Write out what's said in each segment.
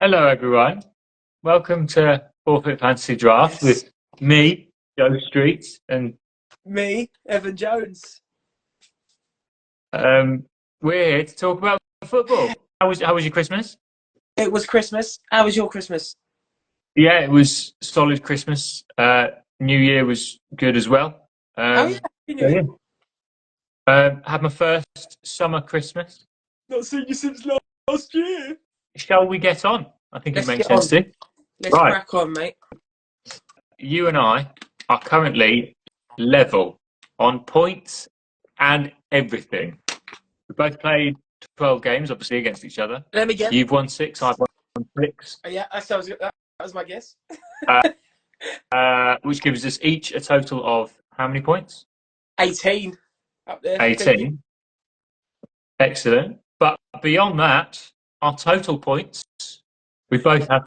Hello, everyone. Welcome to Forfeit Fantasy Draft with me, Joe Street, and Me, Evan Jones. we're here to talk about football. How was your Christmas? It was Christmas. How was your Christmas? Yeah, it was solid Christmas. New Year was good as well. Happy New Year. Had my first summer Christmas. Not seen you since last year. Shall we get on? I think Let's it makes get sense on. to. Let's Right. crack on, mate. You and I are currently level on points and everything. We both played 12 games, obviously, against each other. Let me guess. You've won 6, I've won 6. Yeah, that was my guess. Which gives us each a total of how many points? 18. Up there. 18. Excellent. But beyond that, our total points, we both have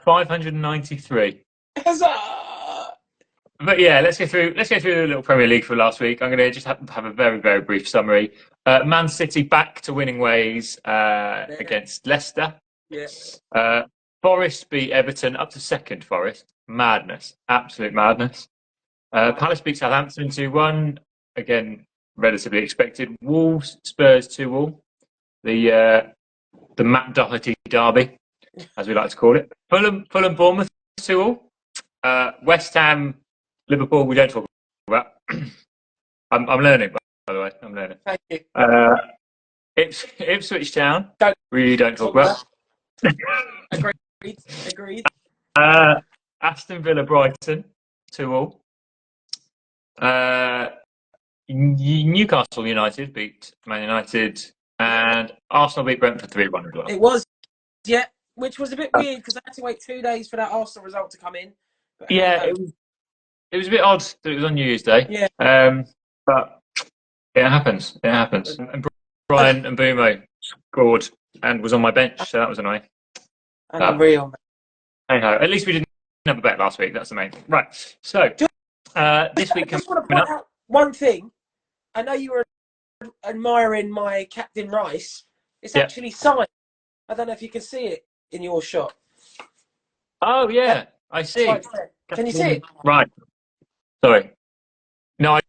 593. Huzzah! But yeah, let's go through the little Premier League for last week. I'm going to just have a very, very brief summary. Man City back to winning ways against Leicester. Yes. Forest beat Everton up to second. Forest. Madness. Absolute madness. Palace beat Southampton 2-1. Again, relatively expected. Wolves, Spurs 2-2. The Matt Doherty derby, as we like to call it. Fulham, Bournemouth 2-2. West Ham, Liverpool, we don't talk about. I'm learning, by the way. I'm learning. Thank you. Ipswich Town, Don't don't talk about. Agreed. Aston Villa, Brighton 2-2. Newcastle United beat Man United, and Arsenal beat Brentford 3-1 as well. It was, yeah, which was a bit weird because I had to wait 2 days for that Arsenal result to come in. But Yeah, it was a bit odd that it was on New Year's Day. Yeah. But it happens. It happens. And Brian and Mbumo scored and was on my bench, so that was annoying. Unreal. Hey ho. At least we didn't have a bet last week. That's the main thing. Right. So this week I just want to coming point up. out one thing. I know you were admiring my Captain Rice. It's actually signed. I don't know if you can see it in your shot. Oh yeah, I see. Can you see it? Right. Sorry. No, I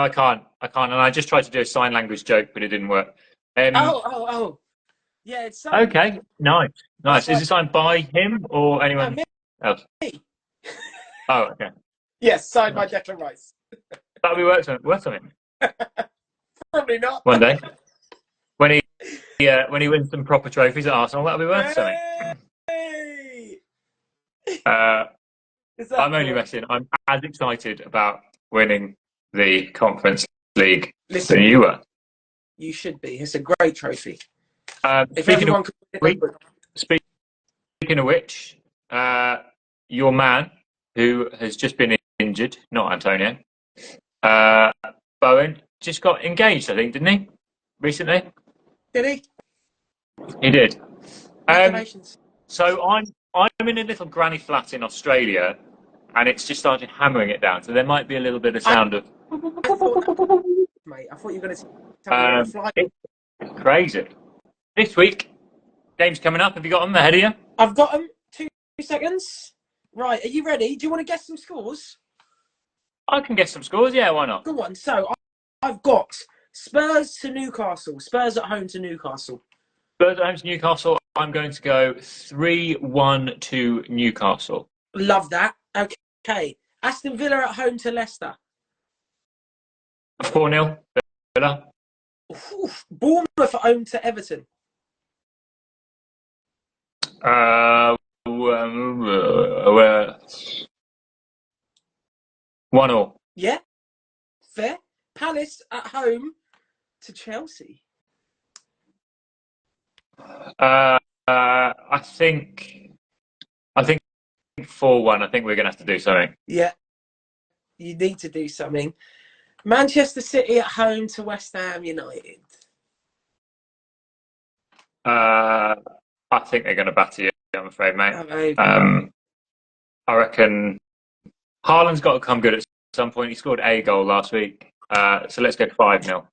can't. And I just tried to do a sign language joke, but it didn't work. Oh. Yeah, it's signed. Okay. Nice. Is it signed by him or anyone else? Me. Oh, okay. Yes, signed by Declan Rice. That'll be worth something. Probably not. One day. When he wins some proper trophies at Arsenal, that'll be worth something. Hey! I'm only messing. I'm as excited about winning the Conference League than you were. You should be. It's a great trophy. Speaking of which, your man, who has just been injured, not Antonio, Bowen, just got engaged, I think, didn't he? Recently? Did he? He did. Congratulations. So I'm in a little granny flat in Australia, and it's just started hammering it down. So there might be a little bit of sound of. Mate, I thought you were going to tell me to fly. It's crazy. This week, games coming up. Have you got them ahead of you? I've got them. 2 seconds. Right, are you ready? Do you want to guess some scores? I can guess some scores. Yeah, why not? Good one. So I've got Spurs to Newcastle. Spurs at home to Newcastle. Spurs at home to Newcastle. I'm going to go 3-1 to Newcastle. Love that. Okay. Aston Villa at home to Leicester. 4-0. Villa. Bournemouth at home to Everton. 1-1. Yeah. Fair. Palace at home to Chelsea. I think 4-1. I think we're going to have to do something. Yeah. You need to do something. Manchester City at home to West Ham United. I think they're going to batter you, I'm afraid, mate. Okay. I reckon Haaland's got to come good at some point. He scored a goal last week. So let's go 5-0.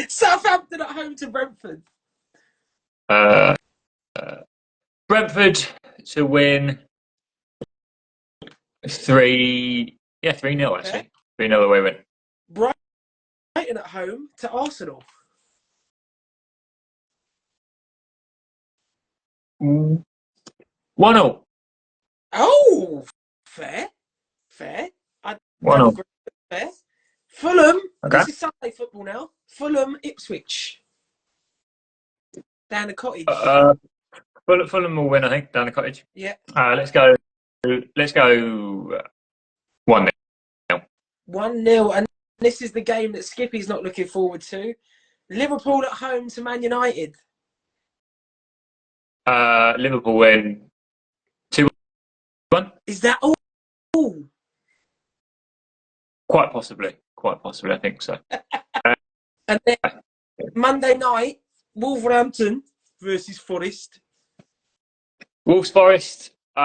Southampton at home to Brentford. Brentford to win 3-0 actually. 3-0 away win. Brighton at home to Arsenal. 1-0. Oh, fair. I don't 1-0. agree. Fair. Fulham. Okay. This is Sunday football now. Fulham, Ipswich. Down the cottage. Fulham will win, I think, down the cottage. Yeah. Let's go 1-0. 1-0. And this is the game that Skippy's not looking forward to. Liverpool at home to Man United. Liverpool win 2-1. Is that all? Quite possibly, I think so. And then Monday night, Wolverhampton versus Forest. Wolves Forest, maybe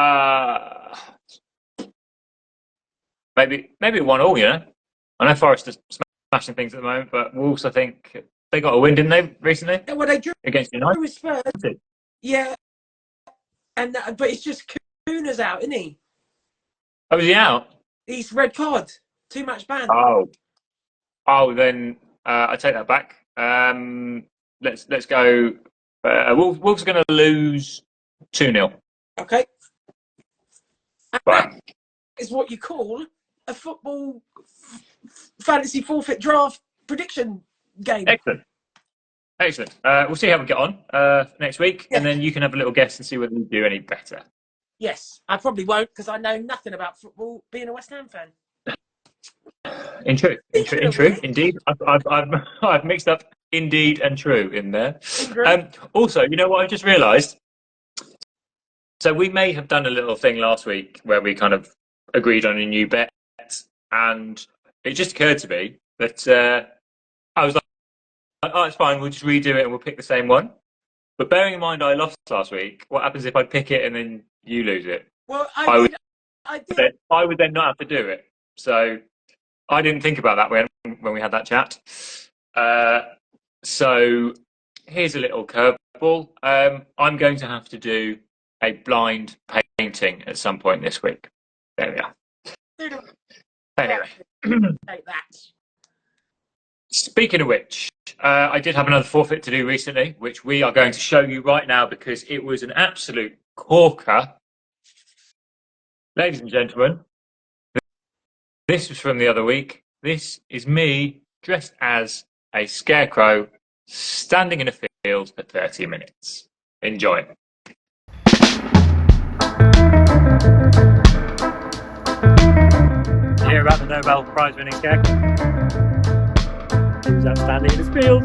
1-1, you know. I know Forest is smashing things at the moment, but Wolves, I think they got a win, didn't they, recently? Yeah, well, they drew against United. with Spurs. Yeah, but it's just Kuna's out, isn't he? Oh, is he out? He's red card, 2-match ban. Then I take that back. Let's go. Wolves are going to lose 2-0. Okay. And right. That is what you call a football fantasy forfeit draft prediction game. Excellent. We'll see how we get on next week, and then you can have a little guess and see whether you do any better. Yes, I probably won't because I know nothing about football, being a West Ham fan. In true, indeed. I've mixed up indeed and true in there. Also, you know what I just realised? So we may have done a little thing last week where we kind of agreed on a new bet, and it just occurred to me that I was like, oh, it's fine, we'll just redo it and we'll pick the same one. But bearing in mind I lost last week, what happens if I pick it and then you lose it? Well, I did. I would then not have to do it. So I didn't think about that when we had that chat. So here's a little curveball. I'm going to have to do a blind painting at some point this week. There we are. Anyway. Take that. Speaking of which, I did have another forfeit to do recently, which we are going to show you right now because it was an absolute corker. Ladies and gentlemen, this was from the other week. This is me dressed as a scarecrow standing in a field for 30 minutes. Enjoy. Did you hear about the Nobel Prize winning scarecrow? He was outstanding in his field.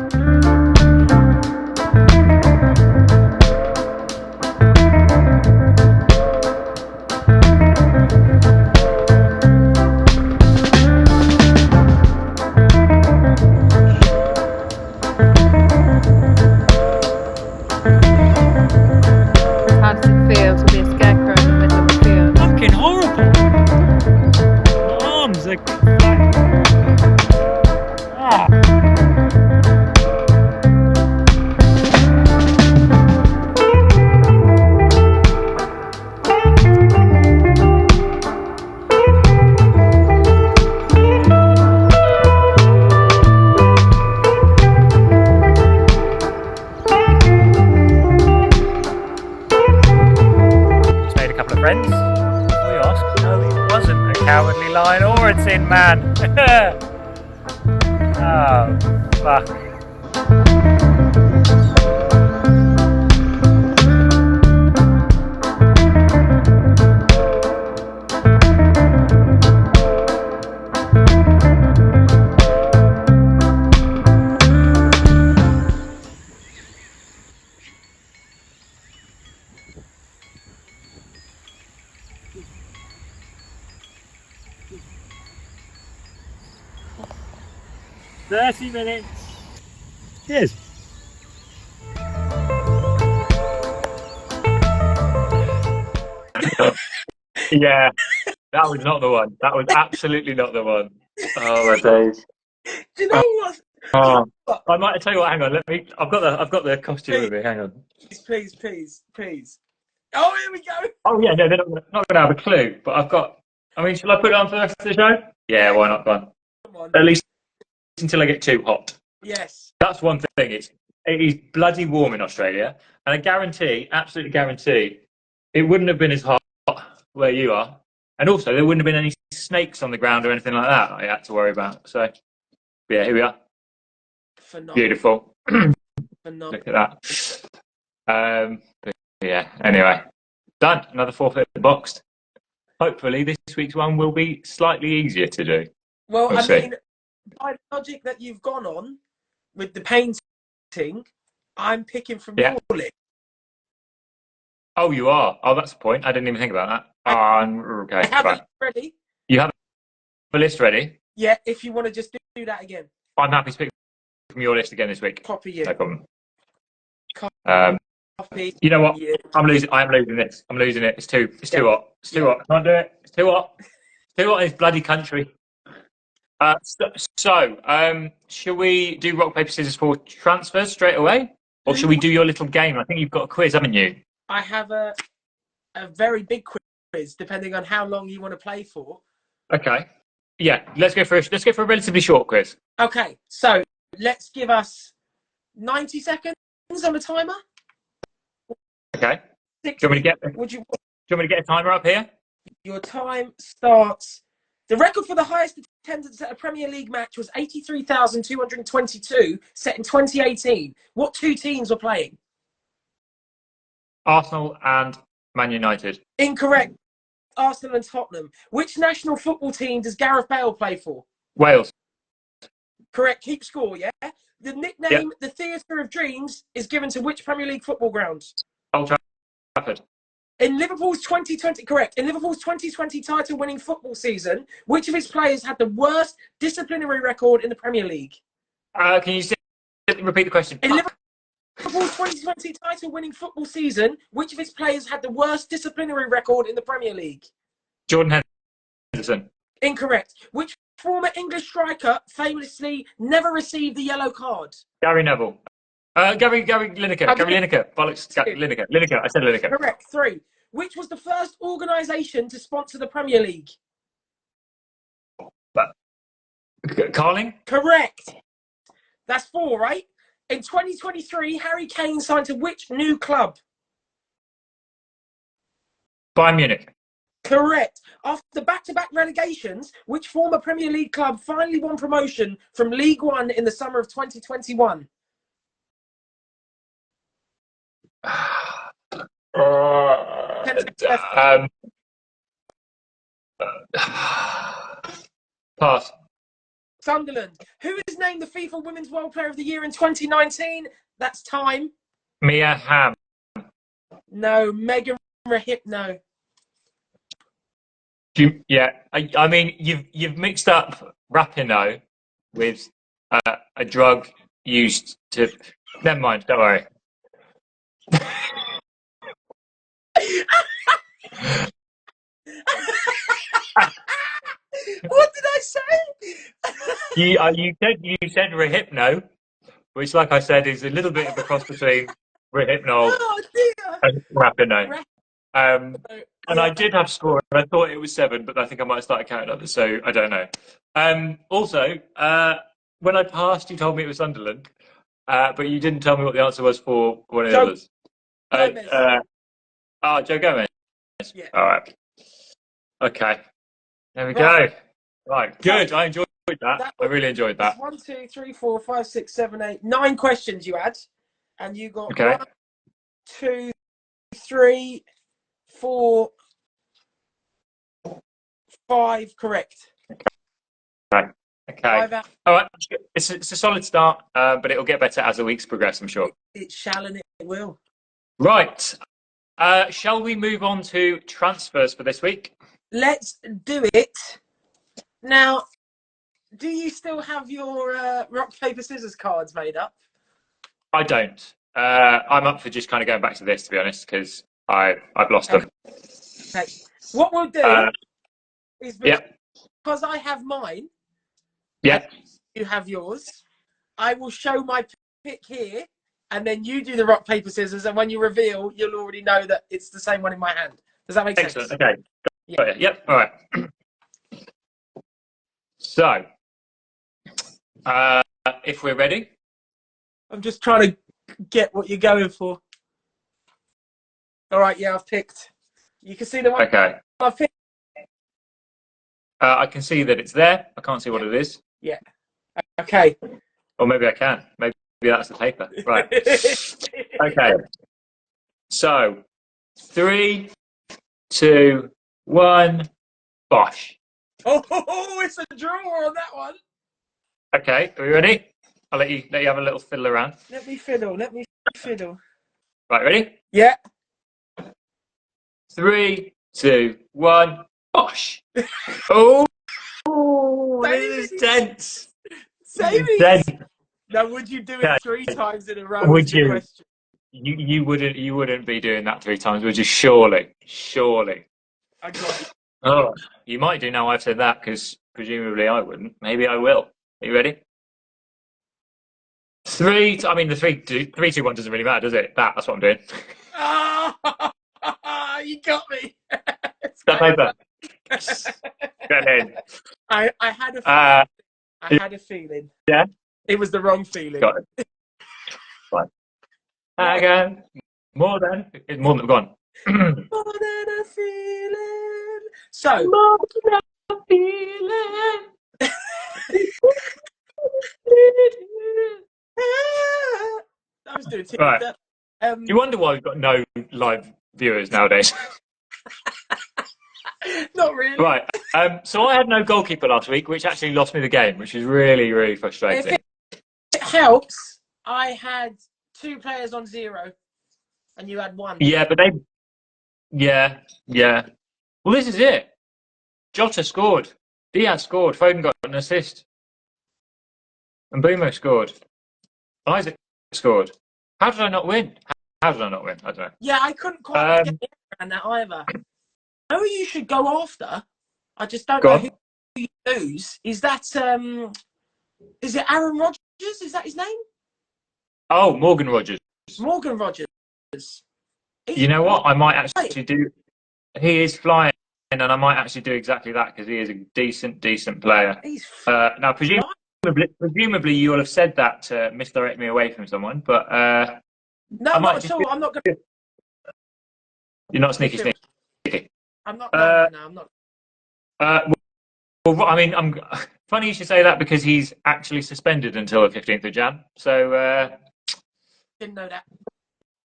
How does it feel to be a scarecrow in the middle of the field? Fucking horrible. My arms are like... friends, before you ask, no, it wasn't a cowardly lion or a tin man. Oh, fuck. $30. Cheers. Yeah, that was not the one. That was absolutely not the one. Oh my days. Do you know what? I might tell you what. Hang on. I've got the costume with me. Hang on. Please. Oh, here we go. Oh yeah, no, they're not going to have a clue. But I've got. I mean, shall I put it on for the rest of the show? Yeah, why not? Go on. Come on. At least until I get too hot. Yes. That's one thing. It is bloody warm in Australia, and I guarantee, absolutely guarantee, it wouldn't have been as hot where you are, and also there wouldn't have been any snakes on the ground or anything like that I had to worry about. So, yeah, here we are. Phenomenal. Beautiful. Phenomenal. Look at that. But yeah. Anyway, done. Another forfeit boxed. Hopefully, this week's one will be slightly easier to do. Well, We'll I see. mean, by the logic that you've gone on with the painting, I'm picking from Yeah. your list. Oh, you are. Oh, that's the point. I didn't even think about that. Okay. I have Right. it ready. You have a list ready? Yeah, if you want to just do that again. I'm happy to pick from your list again this week. Copy you. No problem. Copy You know what? you. I'm losing this. I'm losing it. It's too hot. It's too hot. Can't do it. It's too hot. It's too hot in this bloody country. Shall we do rock, paper, scissors for transfers straight away? Or shall we do your little game? I think you've got a quiz, haven't you? I have a very big quiz, depending on how long you want to play for. Okay. Yeah, let's go for a relatively short quiz. Okay, so let's give us 90 seconds on the timer. Okay. 60. Do you want me to get a timer up here? Your time starts. The record for the highest attendance at a Premier League match was 83,222, set in 2018. What two teams were playing? Arsenal and Man United. Incorrect. Arsenal and Tottenham. Which national football team does Gareth Bale play for? Wales. Correct. Keep score, yeah? The nickname, The Theatre of Dreams, is given to which Premier League football grounds? Old Trafford. In Liverpool's 2020 title-winning football season, which of its players had the worst disciplinary record in the Premier League? Can you repeat the question? In Liverpool's 2020 title-winning football season, which of its players had the worst disciplinary record in the Premier League? Jordan Henderson. Incorrect. Which former English striker famously never received the yellow card? Gary Neville. Gary Lineker. Okay. Gary Lineker. Bollocks. Lineker. I said Lineker. Correct. 3. Which was the first organisation to sponsor the Premier League? Carling. Correct. That's 4, right? In 2023, Harry Kane signed to which new club? Bayern Munich. Correct. After back-to-back relegations, which former Premier League club finally won promotion from League One in the summer of 2021? Pass. Sunderland. Who is named the FIFA Women's World Player of the Year in 2019? That's time. Mia Hamm. No. Megan Rahipno. I mean, you've mixed up Rapinoe with a drug used to. Never mind. Don't worry. What did I say? You said Rahipno, which, like I said, is a little bit of a cross between Rahipno Oh dear. and Rapinoe. And I did have score, and I thought it was 7, but I think I might have started counting others, so I don't know. Also, when I passed, you told me it was Sunderland, but you didn't tell me what the answer was for one of the others. Joe Gomez. Yeah. All right. Okay. There we go. Right. Good. I enjoyed that. I really enjoyed that. 1, 2, 3, 4, 5, 6, 7, 8, 9 questions you had, and you got Okay. 1, 2, 3, 4, 5 correct. Okay. 5 out. All right. It's a solid start, but it'll get better as the weeks progress, I'm sure. It shall and it will. Right. Shall we move on to transfers for this week? Let's do it. Now, do you still have your rock, paper, scissors cards made up? I don't. I'm up for just kind of going back to this, to be honest, because I've lost them. Okay. What we'll do is because I have mine, Yeah. you have yours, I will show my pick here, and then you do the rock, paper, scissors, and when you reveal, you'll already know that it's the same one in my hand. Does that make sense? Excellent. Okay. Yeah. Got it. Yep. All right. So, if we're ready. I'm just trying to get what you're going for. All right, yeah, I've picked. You can see the one Okay. I've picked. I can see that it's there. I can't see what it is. Yeah. Okay. Or maybe I can. Maybe that's the paper. Right. Okay. So, 3, 2, 1, bosh. Oh, it's a draw on that one. Okay, are we ready? I'll let you have a little fiddle around. Let me fiddle. Right, ready? Yeah. 3, 2, 1, bosh. Oh, this is tense. Saving. Tense. Now, would you do it Yeah. 3 times in a row? Would is the you? question. You wouldn't be doing that 3 times, would you? Surely. I got it. Oh, you might do now I've said that, because presumably I wouldn't. Maybe I will. Are you ready? 3. I mean, the 3, 2, 1 doesn't really matter, does it? That's what I'm doing. Ah, you got me. That paper. Get in. I had a feeling. Yeah? It was the wrong feeling. Got it. Right. Again. More than. It's more than gone. More than a feeling. So. More than a feeling. I was doing Right. You wonder why we've got no live viewers nowadays. Not really. Right. So I had no goalkeeper last week, which actually lost me the game, which is really, really frustrating. If it helps, I had 2 players on 0, and you had 1. Yeah, but they. Yeah. Well, this is it. Jota scored. Diaz scored. Foden got an assist. And Bumo scored. Isaac scored. How did I not win? I don't know. Yeah, I couldn't quite get around that either. I know you should go after. I just don't know who you lose. Is that is it Aaron Rodgers? Is that his name? Oh, Morgan Rogers. Morgan Rogers. You know what? I might actually do. He is flying, and I might actually do exactly that, because he is a decent player. He's now, presumably, you will have said that to misdirect me away from someone, but no, not at all. I'm not going to. You're not sneaky. I'm not. No, I'm not. Well, I mean, funny you should say that, because he's actually suspended until the 15th of Jan. So Didn't know that.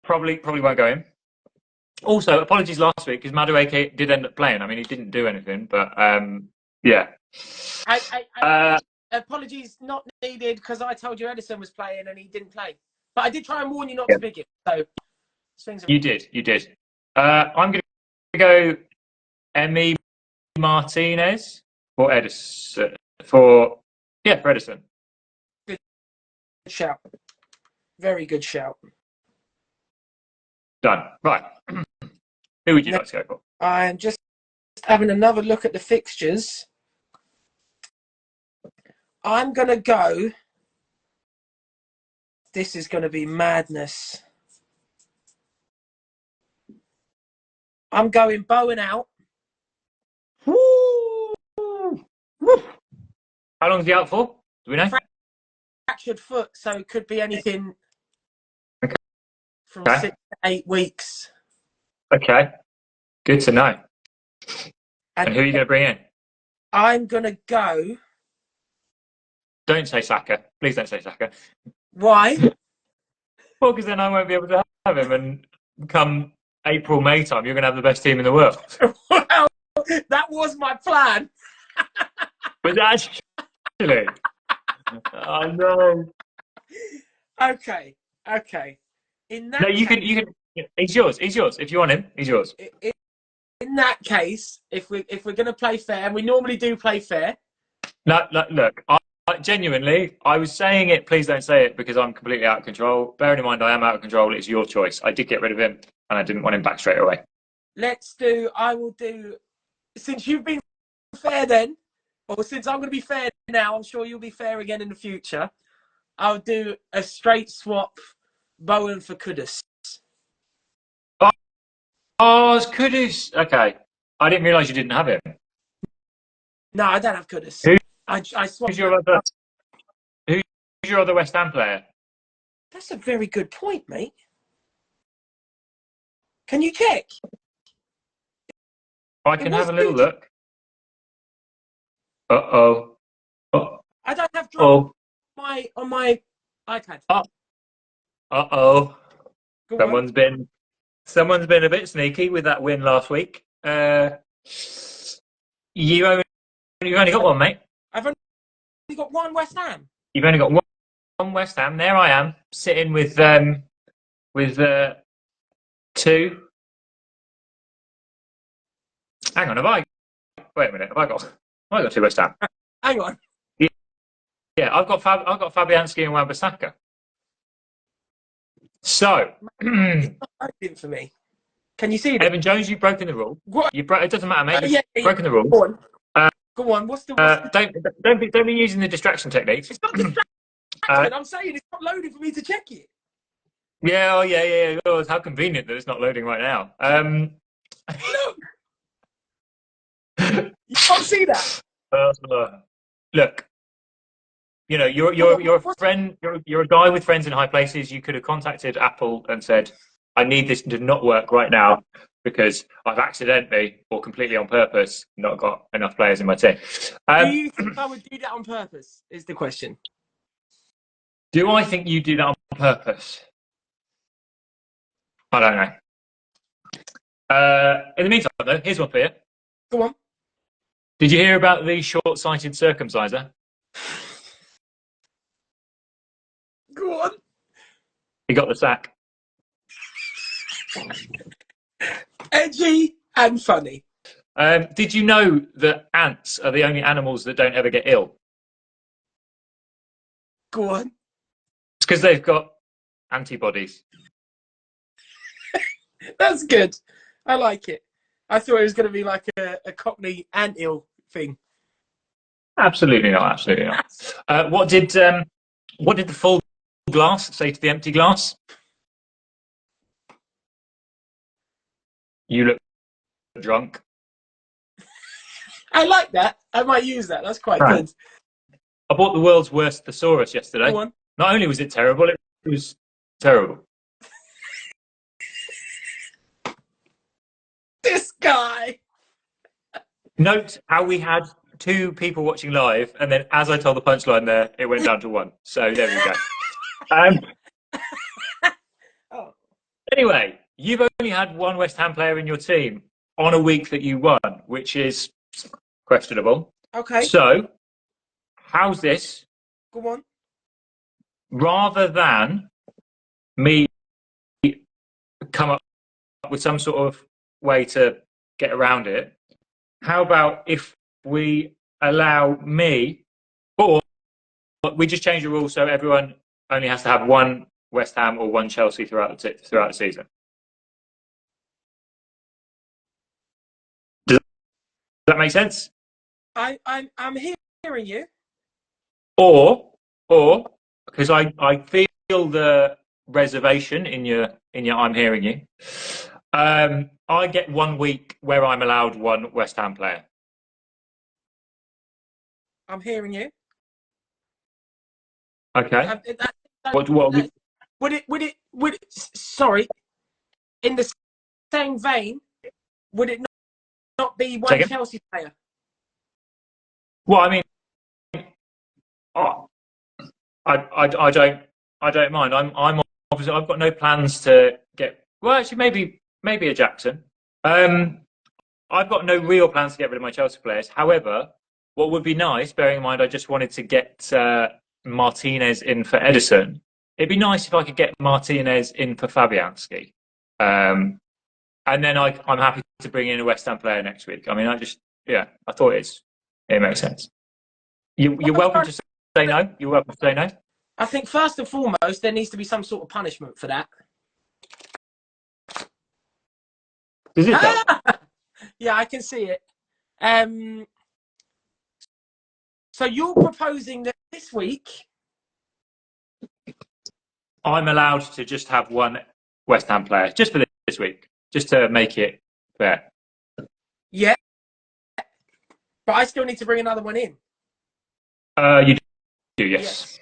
Probably won't go in. Also, apologies last week, because Madueke did end up playing. I mean, he didn't do anything, but yeah. Apologies not needed, because I told you Edison was playing and he didn't play. But I did try and warn you not to pick him. So you did. I'm going to go Emi Martinez for Edison. For Edison. Good shout. Very good shout. Done. Right. Who would you like to go for? I'm just having another look at the fixtures. I'm going to go. This is going to be madness. I'm going Bowen out. Woo! How long is he out for? Do we know? Fractured foot, so it could be anything from 6 to 8 weeks. Okay. Good to know. And who are you going to bring in? I'm going to go. Don't say Saka. Please don't say Saka. Why? Well, because then I won't be able to have him, and come April, May time, you're going to have the best team in the world. Well, that was my plan. But actually, oh no. Okay. In that You can. He's yours. If you want him, he's yours. In that case, if we're going to play fair, and we normally do play fair. No, look. Genuinely, I was saying it. Please don't say it, because I'm completely out of control. Bearing in mind, I am out of control. It's your choice. I did get rid of him, and I didn't want him back straight away. I will do. Since you've been fair, then, or since I'm going to be fair now, I'm sure you'll be fair again in the future. I'll do a straight swap Bowen for Kudus. Oh, it's Kudus. Okay. I didn't realise you didn't have him. No, I don't have Kudus. Who- I swapped. Who's your other West Ham player? That's a very good point, mate. Can you check? I can have a little look. Uh-oh. I don't have drop on my iPad. Uh-oh. Go Someone's been a bit sneaky with that win last week. You've only got one, mate. I've only got one West Ham. You've only got one West Ham. There I am, sitting with two. Hang on, wait a minute, have I got two West Ham? Hang on. Yeah, I've got Fabianski and Wan-Bissaka. So, It's not open for me. Can you see that? Evan Jones, you've broken the rule. What? It doesn't matter, mate. Yeah, You've broken the rule. Go on. Go on. What's the? Don't be using the distraction techniques. It's not distraction. I'm saying it's not loading for me to check it. Yeah. Oh, how convenient that it's not loading right now. Look. You can't see that. Look. You know, you're a friend. You're a guy with friends in high places. You could have contacted Apple and said, "I need this to not work right now because I've accidentally or completely on purpose not got enough players in my team." Do you think I would do that on purpose? Is the question. Do I think you do that on purpose? I don't know. In the meantime, though, here's one for you. Go on. Did you hear about the short-sighted circumciser? Go on. He got the sack. Edgy and funny. Did you know that ants are the only animals that don't ever get ill? Go on. It's because they've got antibodies. That's good. I like it. I thought it was going to be like a Cockney ant-ill thing. Absolutely not. Absolutely not. What did the full glass say to the empty glass? You look drunk. I like that. I might use that. That's quite good. I bought the world's worst thesaurus yesterday. Go on. Not only was it terrible, it was terrible. This guy. Note how we had two people watching live, and then as I told the punchline there, it went down to one. So there we go. Anyway, you've only had one West Ham player in your team on a week that you won, which is questionable. Okay. So, how's this? Go on. Rather than me come up with some sort of way to get around it, how about if we allow me, or we just change the rule so everyone only has to have one West Ham or one Chelsea throughout the season? Does that make sense? I'm hearing you. Or because I feel the reservation in your I'm hearing you. I get 1 week where I'm allowed one West Ham player. I'm hearing you. Okay. Would it? Sorry. In the same vein, would it not be one Chelsea player? Well, I mean, I don't mind. I'm obviously I've got no plans to get. Well, actually, maybe a Jackson. I've got no real plans to get rid of my Chelsea players. However, what would be nice, bearing in mind I just wanted to get Martinez in for Edison. It'd be nice if I could get Martinez in for Fabianski. And then I'm happy to bring in a West Ham player next week. I mean, I thought it makes sense. You're welcome to say no. You're welcome to say no. I think first and foremost, there needs to be some sort of punishment for that. Does it though? Yeah, I can see it. So you're proposing that this week I'm allowed to just have one West Ham player just for this week, just to make it fair. Yeah. But I still need to bring another one in. You do, yes.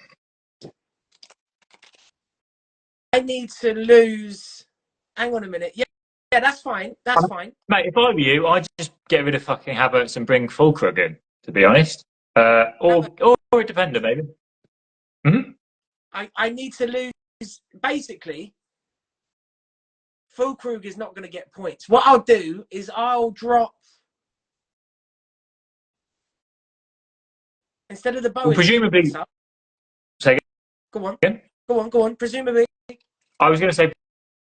I need to lose. Hang on a minute. Yeah, that's fine. That's fine. Mate, if I were you, I'd just get rid of fucking Havertz and bring Fulkrug in, to be honest. Or a defender, maybe. Mm-hmm. I need to lose. Basically, Fulkrug is not going to get points. What I'll do is I'll drop. Instead of the Bowen. Well, presumably. Say again? Go on. Presumably. I was going to say,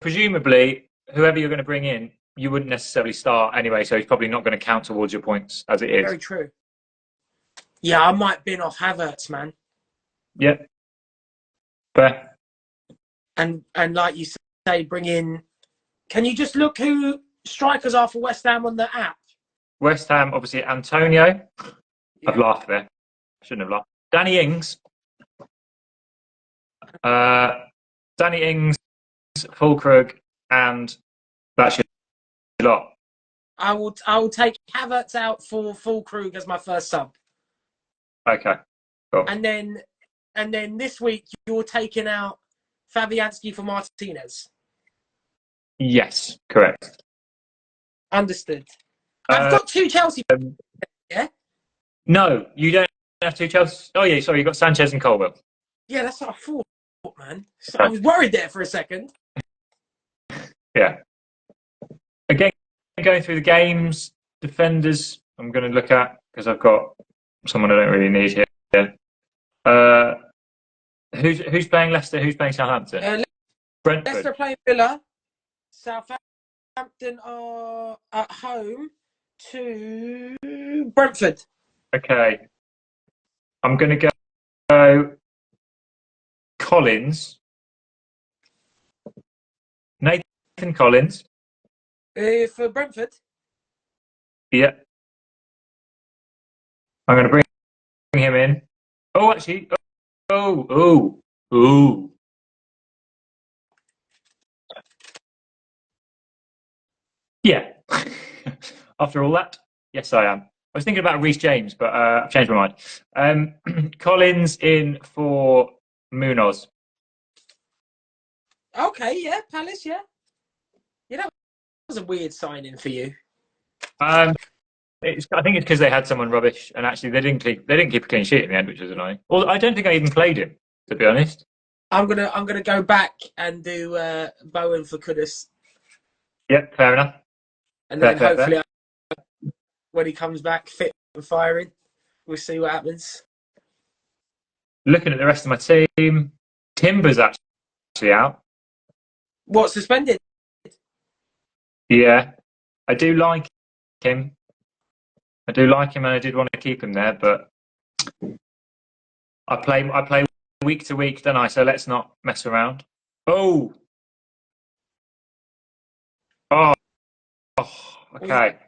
presumably, whoever you're going to bring in, you wouldn't necessarily start anyway, so he's probably not going to count towards your points as it is. Very true. Yeah, I might bin off Havertz, man. Yeah. Fair. And like you say, bring in. Can you just look who strikers are for West Ham on the app? West Ham, obviously, Antonio. Yeah. I've laughed there. Shouldn't have laughed. Danny Ings. Danny Ings, Fulkrug, and that's your lot. I will take Havertz out for Fulkrug as my first sub. Okay. Cool. And then this week you're taking out Fabianski for Martinez. Yes, correct. Understood. I've got two Chelsea. Yeah. No, you don't have two Chelsea. Oh yeah, sorry, you got Sanchez and Colwell. Yeah, that's what I thought, man. So I was worried there for a second. Yeah. Again, going through the games, defenders. I'm going to look at because I've got someone I don't really need here. Who's playing Leicester? Who's playing Southampton? Brentford. Leicester playing Villa. Southampton are at home to Brentford. Okay. I'm going to go Collins. Nathan Collins. For Brentford? Yeah. I'm going to bring him in. Oh, actually. Oh. Yeah. After all that, yes, I am. I was thinking about Reece James, but I've changed my mind. Collins in for Munoz. Okay, yeah, Palace, yeah. Yeah, that was a weird signing for you. I think it's because they had someone rubbish, and actually they didn't keep a clean sheet in the end, which was annoying. Well, I don't think I even played him, to be honest. I'm gonna go back and do Bowen for Kudus. Yep, fair enough. And then hopefully when he comes back fit and firing, we'll see what happens. Looking at the rest of my team, Timber's actually out. What, suspended? Yeah, I do like him. And I did want to keep him there, but I play week to week, don't I? So let's not mess around. Oh, okay.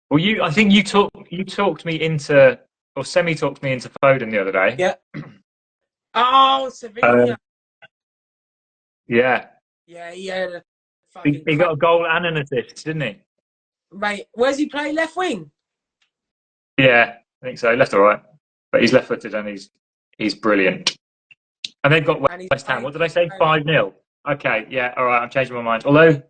Well, I think you talked me into, or semi-talked me into Foden the other day. Yeah. Oh, Sevilla. Yeah. Yeah, he had a He got a goal and an assist, didn't he? Mate, where's he play? Left wing? Yeah, I think so. Left or right. But he's left-footed and he's brilliant. And they've got West Ham. What did I say? 5-0. Okay, yeah, all right, I'm changing my mind. Although,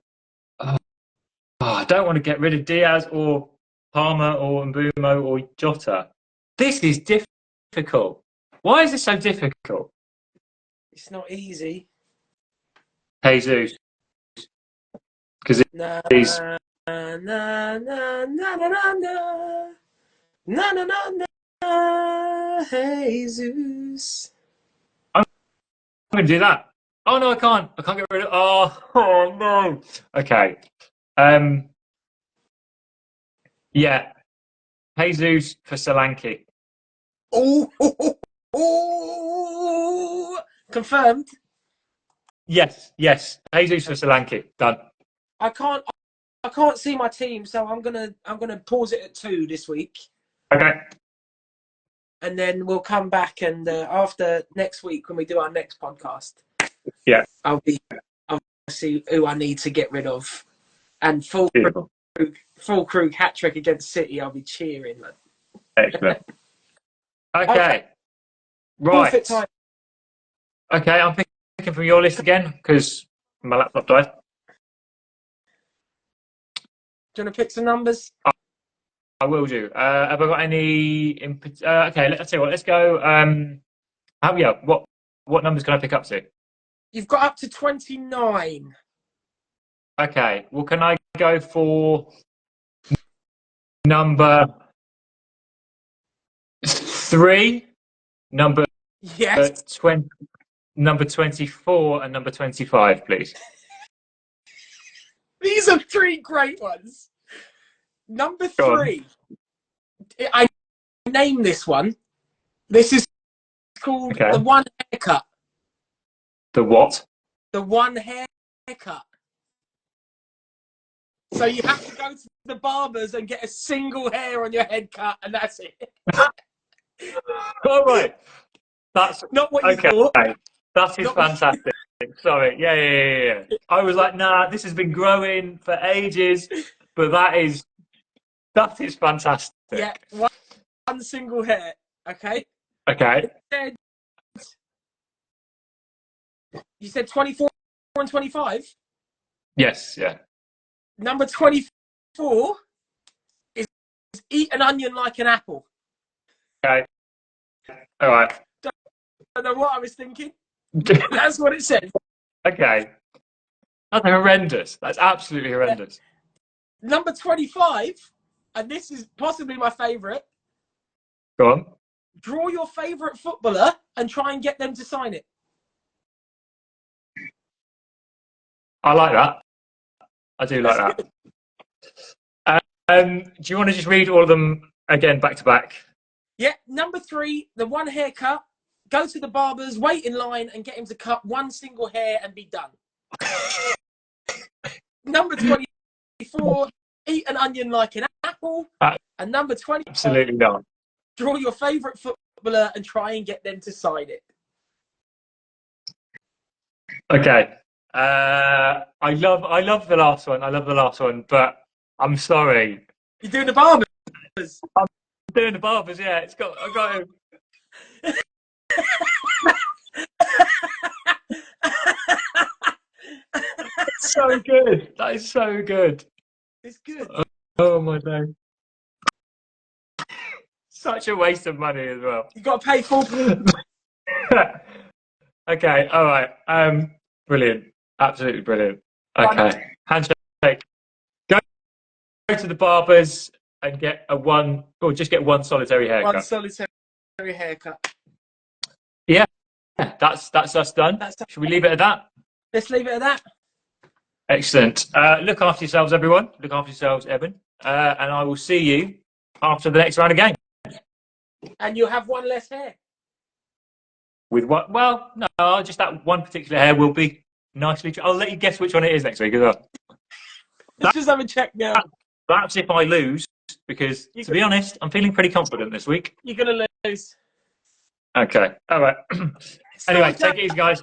I don't want to get rid of Diaz or Palmer or Mbumo or Jota. This is difficult. Why is this so difficult? It's not easy. Jesus. Because he's... Jesus. I'm going to do that. Oh, no, I can't. I can't get rid of... Oh no. Okay. Yeah. Jesus for Solanke. Oh, confirmed. Yes. Jesus for Solanke. Done. I can't see my team, so I'm gonna pause it at 2 this week. Okay. and then we'll come back and after next week when we do our next podcast, I'll see who I need to get rid of, and full Krug hat trick against City. I'll be cheering, man. Excellent. Okay. Right. Forfeit time. Okay, I'm picking from your list again because my laptop died. Do you want to pick some numbers? I will do. Have I got any input? Okay, let's see what. Let's go. What numbers can I pick up to? You've got up to 29. Okay. Well, can I go for number 3, number Yes. 20, number 24, and number 25, please? These are 3 great ones. Number 3. I named this one. This is called the one haircut. The what? The one haircut. So you have to go to the barbers and get a single hair on your head cut, and that's it. All right. That's not what you thought. That is fantastic. Sorry. Yeah. I was like, nah, this has been growing for ages, but that is fantastic. Yeah, one single hair. Okay. Okay. You said 24 and 25? Yes, yeah. Number 24 is eat an onion like an apple. Okay. All right. Don't know what I was thinking. That's what it said. Okay. That's horrendous. That's absolutely horrendous. Number 25, and this is possibly my favourite. Go on. Draw your favourite footballer and try and get them to sign it. I like that. I do like that. Do you want to just read all of them again, back to back? Yeah. Number 3, the one haircut. Go to the barbers, wait in line, and get him to cut one single hair and be done. Number 24, eat an onion like an apple. And number 20, absolutely not. Draw your favourite footballer and try and get them to sign it. Okay. I love the last one. I love the last one, but I'm sorry. You're doing the barbers. I'm doing the barbers. Yeah, I got to. It's so good. That is so good. It's good. Oh my God. Such a waste of money as well. You got to pay full. Okay. All right. Brilliant. Absolutely brilliant. Okay. Handshake. Go to the barbers and get just get one solitary haircut. One solitary haircut. Yeah. That's us done. Should we leave it at that? Let's leave it at that. Excellent. Look after yourselves, everyone. Look after yourselves, Evan. And I will see you after the next round of games. And you'll have one less hair. With what? Well, no, just that one particular hair will be nicely. I'll let you guess which one it is next week as well. Let's just have a check now. That's if I lose, because to be honest, I'm feeling pretty confident this week. You're going to lose. Okay. All right. Anyway, take it easy, guys.